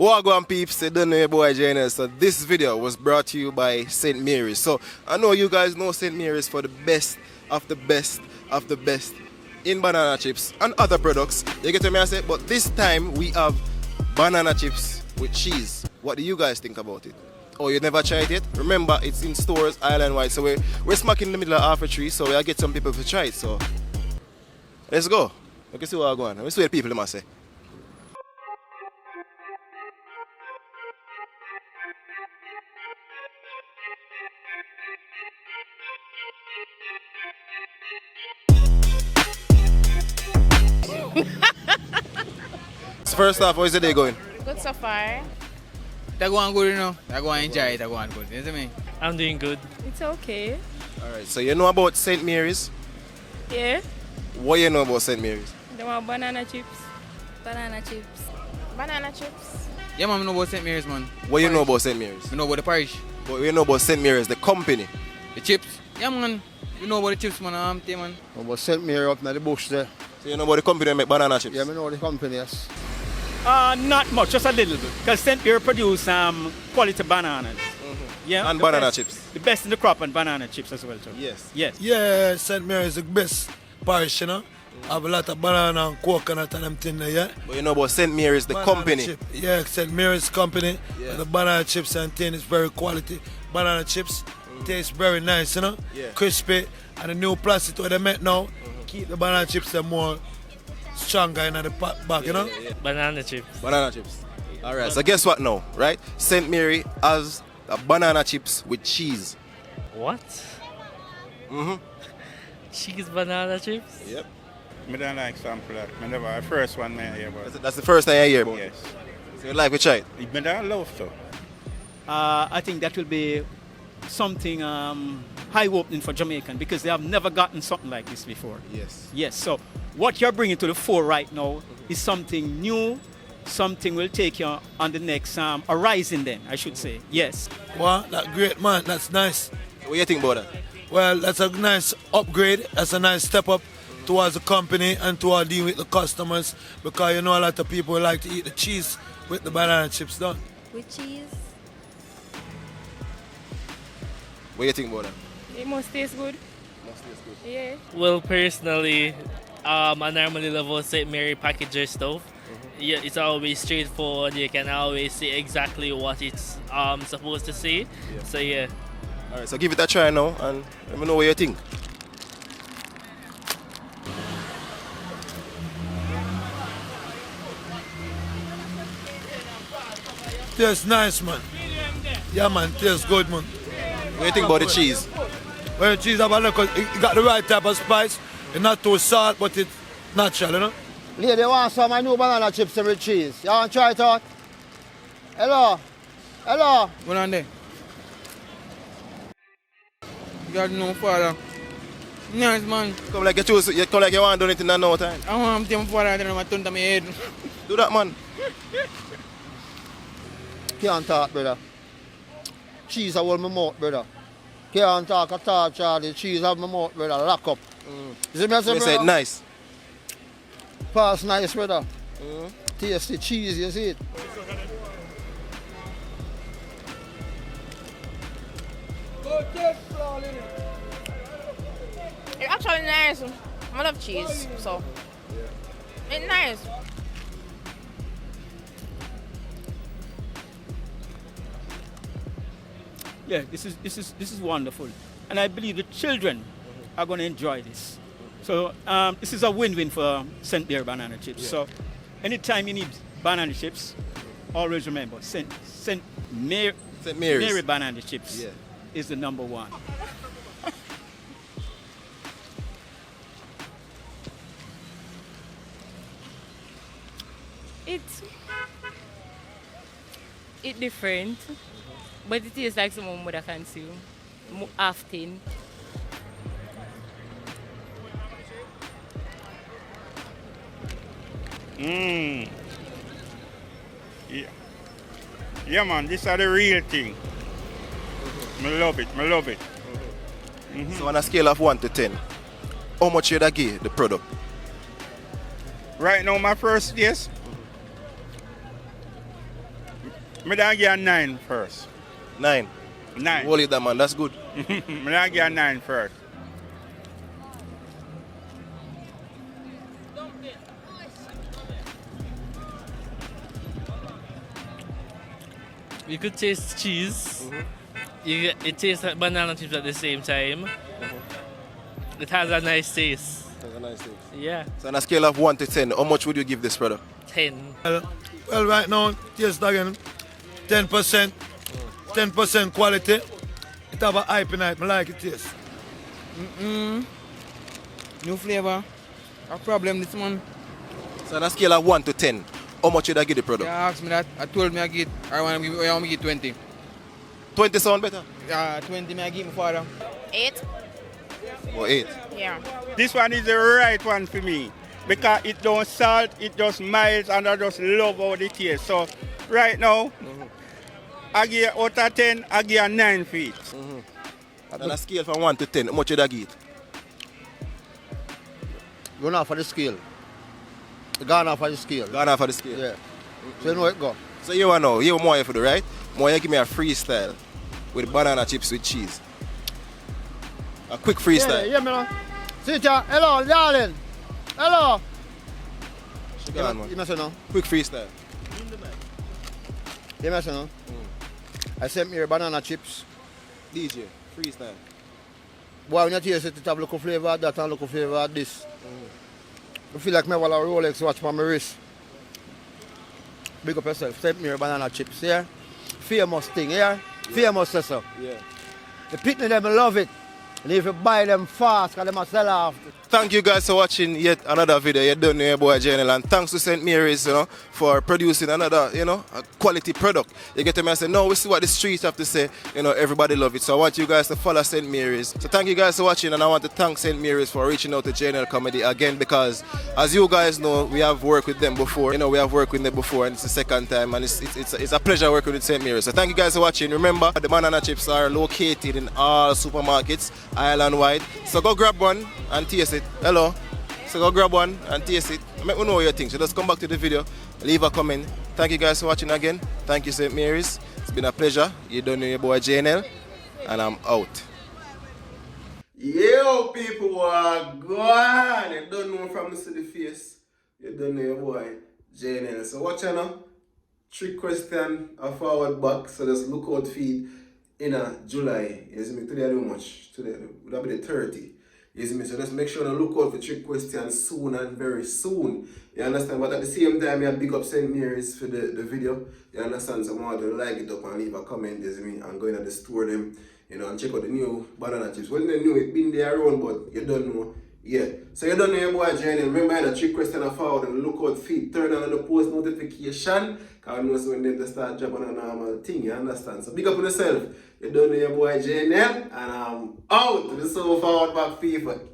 Wagwan peeps, they don't know your boy Jnel. So this video was brought to you by St. Mary's. So I know you guys know St. Mary's for the best of the best of the best in banana chips and other products. You get what I say? But this time we have banana chips with cheese. What do you guys think about it? Oh, you never tried it? Remember, it's in stores island-wide. So we're smacking in the middle of half a tree. So we'll get some people to try it. So let's go. You can see what I'm going. Let's see what people must say. So first off, how is the day going? Good so far. They're going good, you know. They're going to enjoy it. They're going good. You see me? I'm doing good. It's okay. Alright, so you know about St. Mary's? Yeah. What you know about St. Mary's? They want banana chips. Banana chips. Banana chips. Yeah, man, I know about St. Mary's, man. What you know about St. Mary's? You know about the parish. What you know about St. Mary's, the company? The chips. Yeah, man. You know about the chips, man. Man. About St. Mary up in the bush there. So you know about the company that make banana chips? Yeah, I know the company, yes. Not much, just a little bit. Because St. Pierre produce quality bananas. Yeah. And the banana best- chips. The best in the crop and banana chips as well too. Yes. Yes. Yeah, St. Mary is the best parish, you know. Have a lot of banana and coconut and them thing there, yeah. But you know about St. Mary's, the Banana company? chip. Yeah, St. Mary's company. Yeah. The banana chips and thing is very quality. Banana chips taste very nice, you know. Yeah. Crispy. And the new plastic what they make now, keep the banana chips them more stronger in the bag, you know. Banana chips. Banana chips. Alright, so guess what now, right? St. Mary has a banana chips with cheese. What? Cheese banana chips? Yep. I don't like sample that. I never, the first one I hear about. That's the first time I hear about it. Yes. So you like we try it? I don't love to. I think that will be something high opening for Jamaican because they have never gotten something like this before. Yes. Yes. So what you're bringing to the fore right now is something new. Something will take you on the next horizon. Then I should say. Yes. Wow, that's great, man. That's nice. What do you think about that? Well, that's a nice upgrade. That's a nice step up towards the company and towards dealing with the customers because you know a lot of people like to eat the cheese with the banana chips done. With cheese. What do you think about that? It must taste good. Must taste good. Yeah. Well, personally, I normally love our St. Mary packager stuff. Yeah, it's always straightforward. You can always see exactly what it's supposed to say. Yeah. So yeah. Alright, so give it a try now and let me know what you think. Tastes nice, man. Yeah, man, tastes good, man. What do you think about the cheese? Well, cheese have a look, it got the right type of spice. It's not too salt, but it's natural, you know. Lady want some of my new banana chips with cheese. You want to try it out? Hello? Hello? What on there? You got no father. Nice, man. Come like you come like you want to do anything in no time. I want to father and then I turn to my head. Do that, man. Can't talk, brother. Cheese have hold my mouth, brother. Can't talk at all, Charlie. Cheese have my mouth, brother. Lock up. You see me, I say, You said brother? nice. Pass nice, brother. Tasty cheese, you see it? It's actually nice. I love cheese, so it's nice. Yeah. This is wonderful, and I believe the children are going to enjoy this. So this is a win-win for St. Pierre banana chips. Yeah. So anytime you need banana chips, always remember St. Mary, St. Mary's. Mary banana chips Yeah. is the number one. It's different, but it tastes like someone would have consumed often. Yeah. Yeah, man, this are the real thing. I love it, I love it. So on a scale of 1 to 10, how much should I give the product? Right now, my first yes, Me done give a 9 first. 9. 9. Hold it that man, that's good. Me done give a 9 first. You could taste cheese. It tastes like banana chips at the same time. It has a nice taste. That's a nice thing. Yeah, So on a scale of 1 to 10, how much would you give this product? 10. Well, right now, taste again, 10%. 10% quality. It have a hype in it. I like it taste. New flavor. A problem this one. So on a scale of 1 to 10, how much would I give the You product? asked me that. I told me I get. I want to give 20. 20 sound better? 20 me I give my father. 8? Or 8? Yeah. This one is the right one for me because it don't salt, it just mild, and I just love how it tastes. So right now, I give out of 10, I give a 9 for it. On a scale from 1 to 10, how much would I give it? Going off for the scale. Gone off for the scale. Gone off of the scale. Yeah. So you know it go. So you want to know, you want more for the right? More you give me a freestyle with banana chips with cheese. A quick freestyle. Yeah, man. Sister, hello, darling. Hello. She gone, man. You must know. Quick freestyle. You must know. I sent me your banana chips. DJ, freestyle. Boy, when you taste it, it have local flavor of that and local flavor of this. I feel like me have a Rolex watch on my wrist. Big up yourself. Send me your banana chips, yeah? Famous thing, yeah? Famous, so. Yeah. The people them love it. And if you buy them fast, because they must sell off. Thank you guys for watching yet another video. You done your boy Jnel, and thanks to St. Mary's, for producing another, a quality product. You get to me and say, no, we see what the streets have to say. Everybody love it. So I want you guys to follow St. Mary's. So thank you guys for watching, and I want to thank St. Mary's for reaching out to Jnel Comedy again, because as you guys know, we have worked with them before. We have worked with them before, and it's the second time, and it's a pleasure working with St. Mary's. So thank you guys for watching. Remember, the banana chips are located in all supermarkets island-wide. So go grab one and taste it. Hello. So go grab one and taste it. Let me know what you think. So just come back to the video, leave a comment. Thank you guys for watching again. Thank you, St. Mary's. It's been a pleasure. You done know your boy Jnel, and I'm out. Yo, people are gone. You don't know from the city face. You don't know your boy Jnel. So watch out now. Trick question, a forward back. So just look out feed in July. You see me today? How much? Today would be the 30. You see me? So just make sure to look out for trick questions soon and very soon. You understand? But at the same time, I big up St. Mary's for the video. You understand? So I want to like it up and leave a comment, you see me? And go in the store them, and check out the new banana chips. Well, they knew it been there around, but you don't know. Yeah. So you don't know your boy Jnel. Remember the trick question forward and look out feed. Turn on the post notification. Because I know so when they start dropping a normal thing, you understand? So big up on yourself. You don't know your boy Jnel, and I'm out. This is so forward back FIFA.